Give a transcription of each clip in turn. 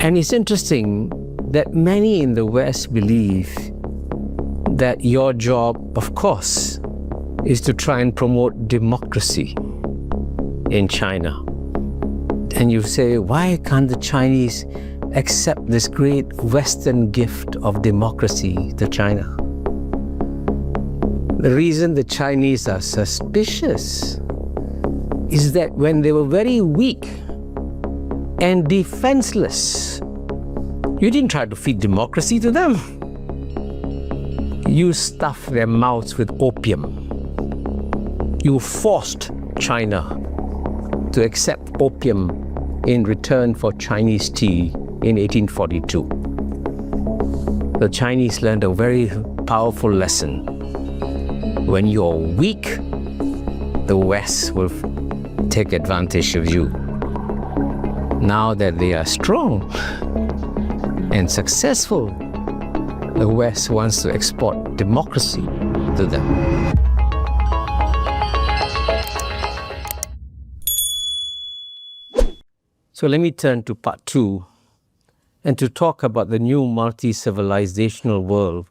And it's interesting that many in the West believe that your job, of course, is to try and promote democracy in China. And you say, why can't the Chinese accept this great Western gift of democracy to China? The reason the Chinese are suspicious is that when they were very weak and defenseless, you didn't try to feed democracy to them. You stuffed their mouths with opium. You forced China to accept opium in return for Chinese tea in 1842. The Chinese learned a very powerful lesson. When you're weak, the West will take advantage of you. Now that they are strong and successful, the West wants to export democracy to them. So let me turn to part 2 and to talk about the new multi-civilizational world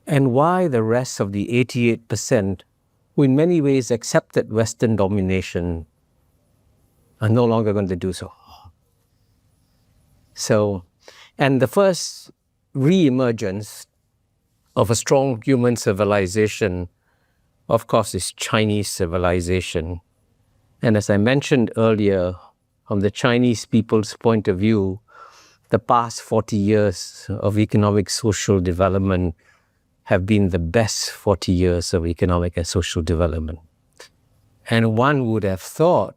and why the rest of the 88% who in many ways accepted Western domination are no longer going to do so. And the first reemergence of a strong human civilization, of course, is Chinese civilization. And as I mentioned earlier, from the Chinese people's point of view, the past 40 years of economic social development have been the best 40 years of economic and social development. And one would have thought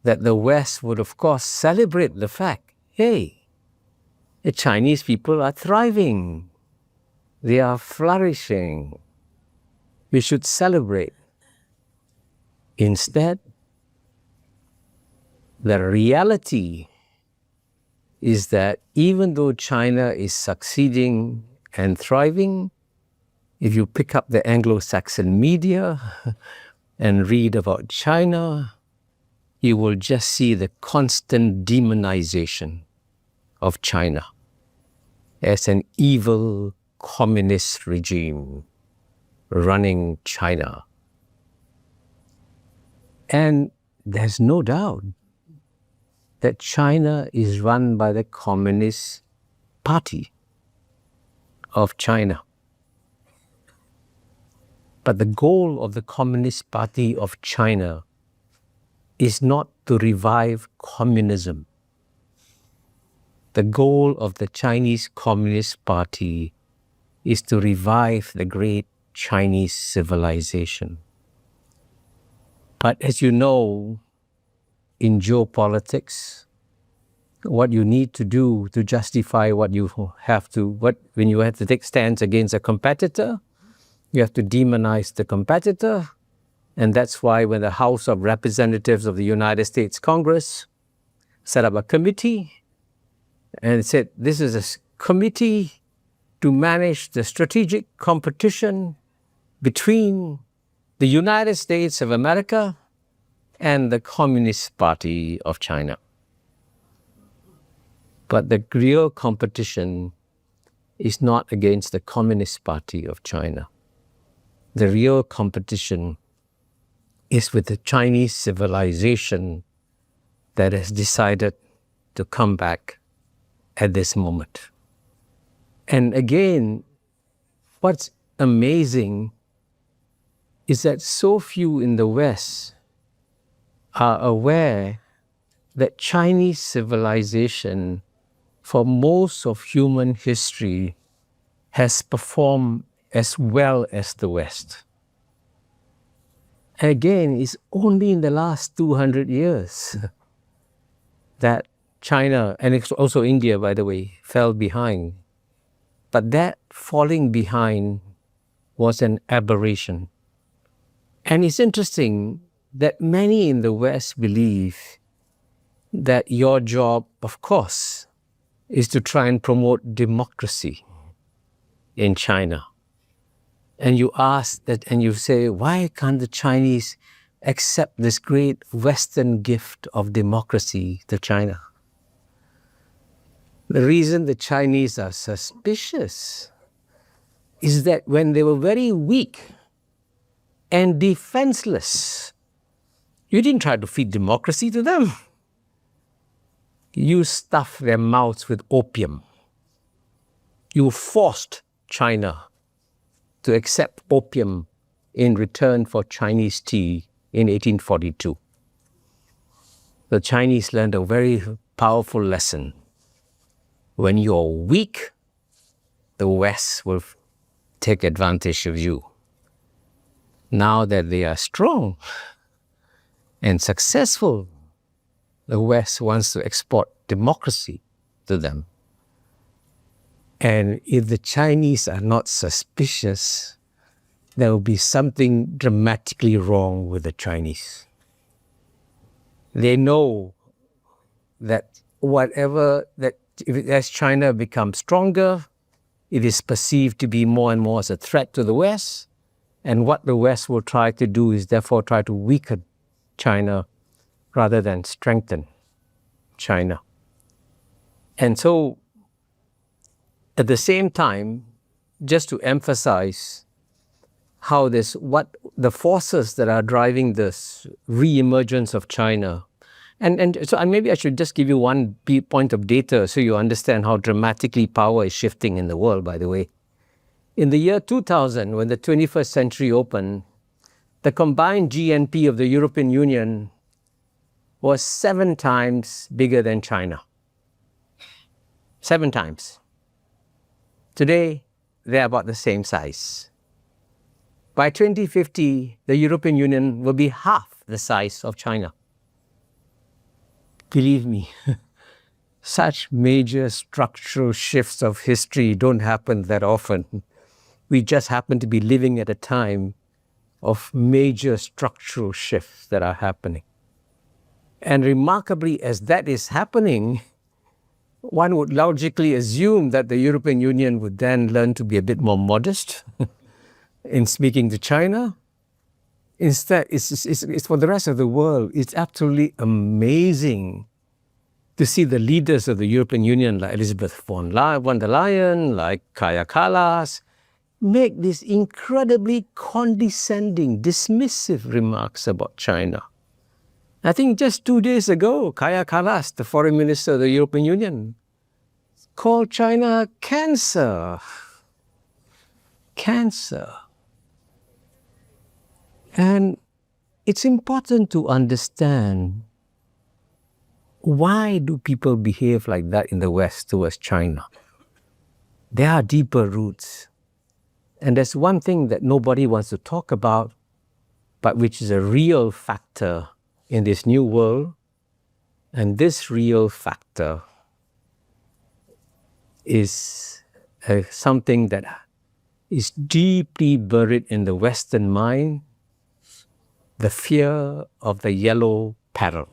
that the West would, of course, celebrate the fact, hey, the Chinese people are thriving. They are flourishing. We should celebrate. Instead, the reality is that even though China is succeeding and thriving, if you pick up the Anglo-Saxon media and read about China, you will just see the constant demonization of China as an evil communist regime running China. And there's no doubt that China is run by the Communist Party of China. But the goal of the Communist Party of China is not to revive communism. The goal of the Chinese Communist Party is to revive the great Chinese civilization. But as you know, in geopolitics, what you need to do to justify when you have to take stands against a competitor, you have to demonize the competitor. And that's why when the House of Representatives of the United States Congress set up a committee and said, this is a committee to manage the strategic competition between the United States of America and the Communist Party of China. But the real competition is not against the Communist Party of China. The real competition is with the Chinese civilization that has decided to come back at this moment. And again, what's amazing is that so few in the West are aware that Chinese civilization, for most of human history, has performed as well as the West. And again, it's only in the last 200 years that China, and also India, by the way, fell behind. But that falling behind was an aberration. And it's interesting that many in the West believe that your job, of course, is to try and promote democracy in China. And you ask that, and you say, why can't the Chinese accept this great Western gift of democracy to China? The reason the Chinese are suspicious is that when they were very weak and defenseless, you didn't try to feed democracy to them. You stuffed their mouths with opium. You forced China to accept opium in return for Chinese tea in 1842. The Chinese learned a very powerful lesson. When you're weak, the West will take advantage of you. Now that they are strong and successful, the West wants to export democracy to them. And if the Chinese are not suspicious, there will be something dramatically wrong with the Chinese. They know that as China becomes stronger, it is perceived to be more and more as a threat to the West. And what the West will try to do is therefore try to weaken China rather than strengthen China. And so, at the same time, just to emphasize how what the forces that are driving this re-emergence of China, and maybe I should just give you one point of data so you understand how dramatically power is shifting in the world, by the way. In the year 2000, when the 21st century opened, the combined GNP of the European Union was 7 times bigger than China. 7 times. Today, they're about the same size. By 2050, the European Union will be half the size of China. Believe me, such major structural shifts of history don't happen that often. We just happen to be living at a time of major structural shifts that are happening. And remarkably, as that is happening, one would logically assume that the European Union would then learn to be a bit more modest in speaking to China. Instead, it's for the rest of the world. It's absolutely amazing to see the leaders of the European Union, like Elizabeth von der Leyen, like Kaja Kallas, make these incredibly condescending, dismissive remarks about China. I think just 2 days ago, Kaja Kallas, the foreign minister of the European Union, called China cancer. Cancer. And it's important to understand, why do people behave like that in the West towards China? There are deeper roots. And there's one thing that nobody wants to talk about, but which is a real factor in this new world. And this real factor is something that is deeply buried in the Western mind, the fear of the Yellow Peril.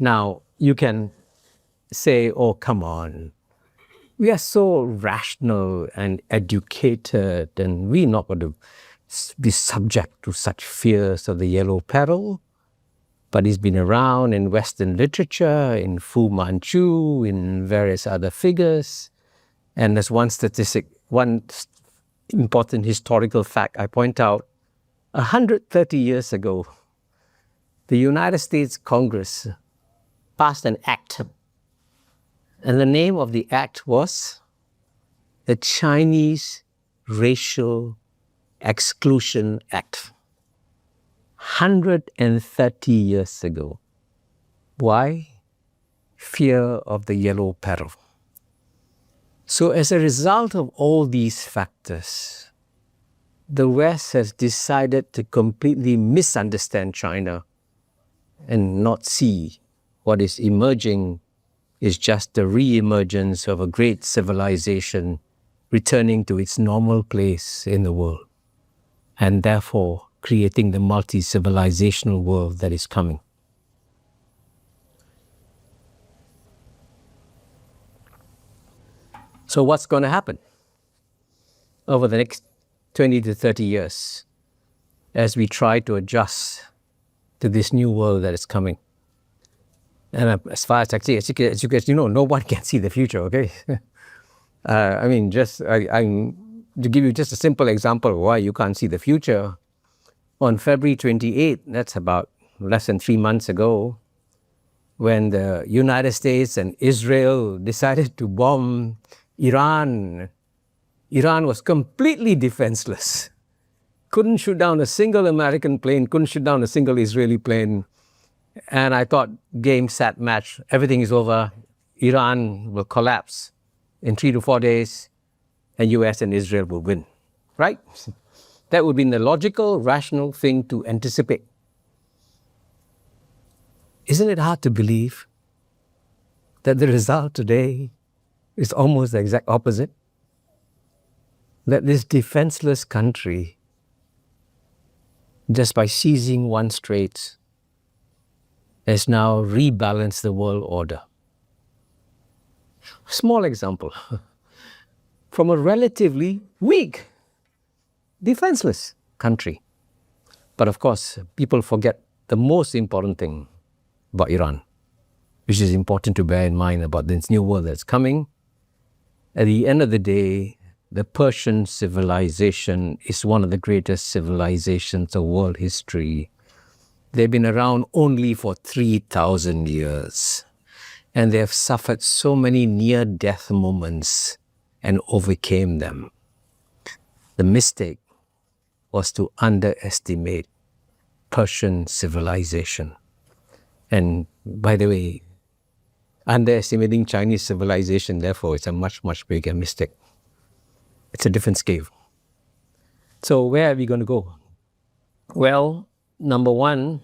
Now, you can say, oh, come on. We are so rational and educated, and we're not going to be subject to such fears of the Yellow Peril. But it's been around in Western literature, in Fu Manchu, in various other figures. And there's one statistic, one important historical fact I point out. 130 years ago, the United States Congress passed an act. And the name of the act was the Chinese Racial Exclusion Act. 130 years ago. Why? Fear of the Yellow Peril. So as a result of all these factors, the West has decided to completely misunderstand China and not see what is emerging is just the re-emergence of a great civilization returning to its normal place in the world, and therefore creating the multi-civilizational world that is coming. So what's going to happen over the next 20 to 30 years as we try to adjust to this new world that is coming? And as far as actually, as you guys, no one can see the future, okay? I mean, to give you just a simple example of why you can't see the future, on February 28th, that's about less than 3 months ago, when the United States and Israel decided to bomb Iran, Iran was completely defenseless. Couldn't shoot down a single American plane, couldn't shoot down a single Israeli plane. And I thought, game, set, match, everything is over. Iran will collapse in 3 to 4 days, and US and Israel will win, right? That would be the logical, rational thing to anticipate. Isn't it hard to believe that the result today is almost the exact opposite? That this defenseless country, just by seizing one strait, has now rebalanced the world order. Small example. From a relatively weak, defenseless country. But of course, people forget the most important thing about Iran, which is important to bear in mind about this new world that's coming. At the end of the day, the Persian civilization is one of the greatest civilizations of world history. They've been around only for 3,000 years, and they have suffered so many near-death moments and overcame them. The mistake was to underestimate Persian civilization. And by the way, underestimating Chinese civilization, therefore, is a much, much bigger mistake. It's a different scale. So where are we going to go? Well, number one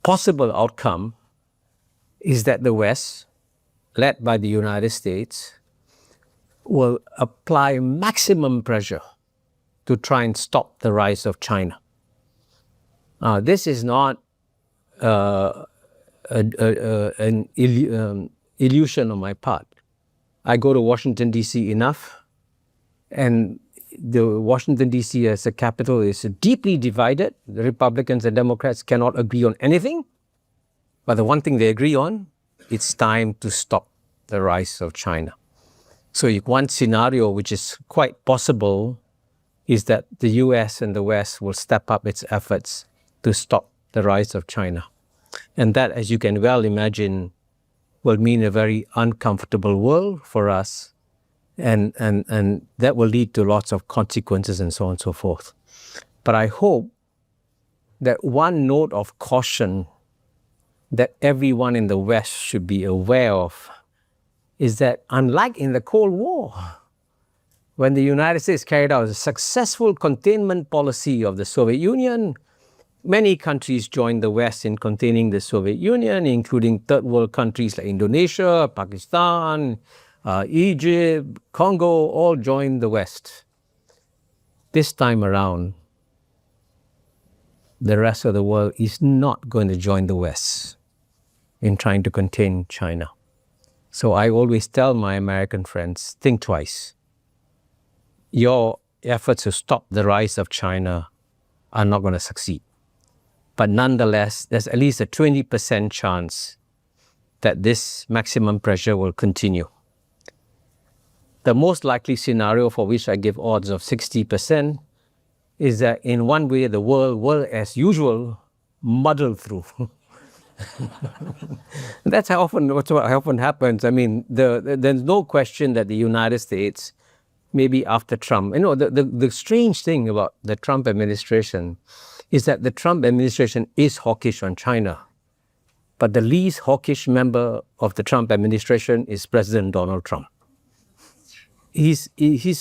possible outcome is that the West, led by the United States, will apply maximum pressure to try and stop the rise of China. This is not an illusion on my part. I go to Washington, D.C. enough, and the Washington, D.C. as a capital is deeply divided. The Republicans and Democrats cannot agree on anything, but the one thing they agree on, it's time to stop the rise of China. So one scenario which is quite possible is that the US and the West will step up its efforts to stop the rise of China. And that, as you can well imagine, will mean a very uncomfortable world for us, and that will lead to lots of consequences and so on and so forth. But I hope that one note of caution that everyone in the West should be aware of is that, unlike in the Cold War, when the United States carried out a successful containment policy of the Soviet Union, many countries joined the West in containing the Soviet Union, including third world countries like Indonesia, Pakistan, Egypt, Congo, all joined the West. This time around, the rest of the world is not going to join the West in trying to contain China. So I always tell my American friends, think twice. Your efforts to stop the rise of China are not going to succeed. But nonetheless, there's at least a 20% chance that this maximum pressure will continue. The most likely scenario, for which I give odds of 60%, is that in one way the world will, as usual, muddle through. That's what often happens. I mean, there's no question that the United States, maybe after Trump, the strange thing about the Trump administration is that the Trump administration is hawkish on China. But the least hawkish member of the Trump administration is President Donald Trump. His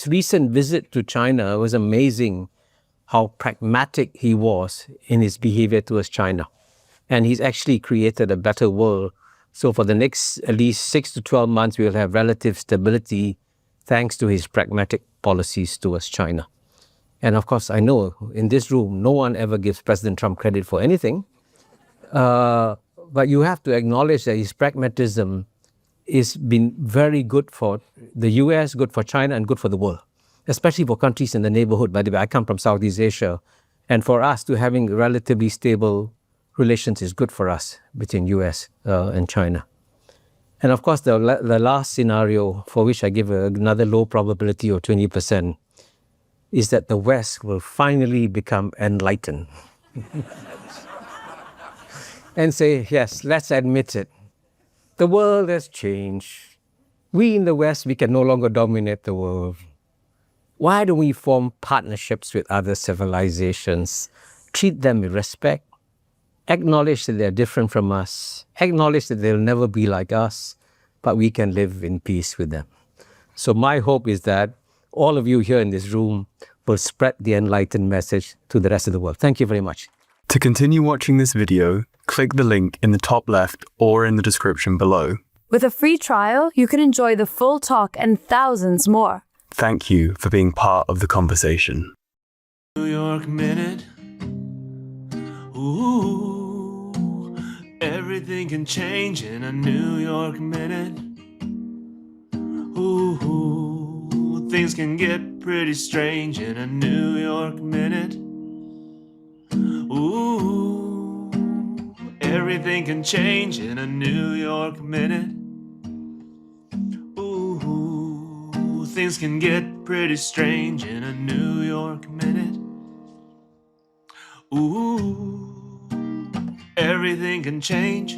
recent visit to China was amazing, how pragmatic he was in his behavior towards China. And he's actually created a better world. So for the next at least 6 to 12 months, we'll have relative stability thanks to his pragmatic policies towards China. And of course, I know in this room, no one ever gives President Trump credit for anything. But you have to acknowledge that his pragmatism has been very good for the US, good for China, and good for the world, especially for countries in the neighborhood. By the way, I come from Southeast Asia. And for us to having relatively stable relations is good for us between US and China. And of course, the last scenario, for which I give another low probability of 20%, is that the West will finally become enlightened and say, yes, let's admit it. The world has changed. We in the West, we can no longer dominate the world. Why don't we form partnerships with other civilizations, treat them with respect, acknowledge that they're different from us, acknowledge that they'll never be like us, but we can live in peace with them. So my hope is that all of you here in this room will spread the enlightened message to the rest of the world. Thank you very much. To continue watching this video, click the link in the top left or in the description below. With a free trial, you can enjoy the full talk and thousands more. Thank you for being part of the conversation. New York Minute. Ooh, everything can change in a New York Minute. Ooh, things can get pretty strange in a New York Minute. Ooh, everything can change in a New York Minute. Ooh, things can get pretty strange in a New York Minute. Ooh, everything can change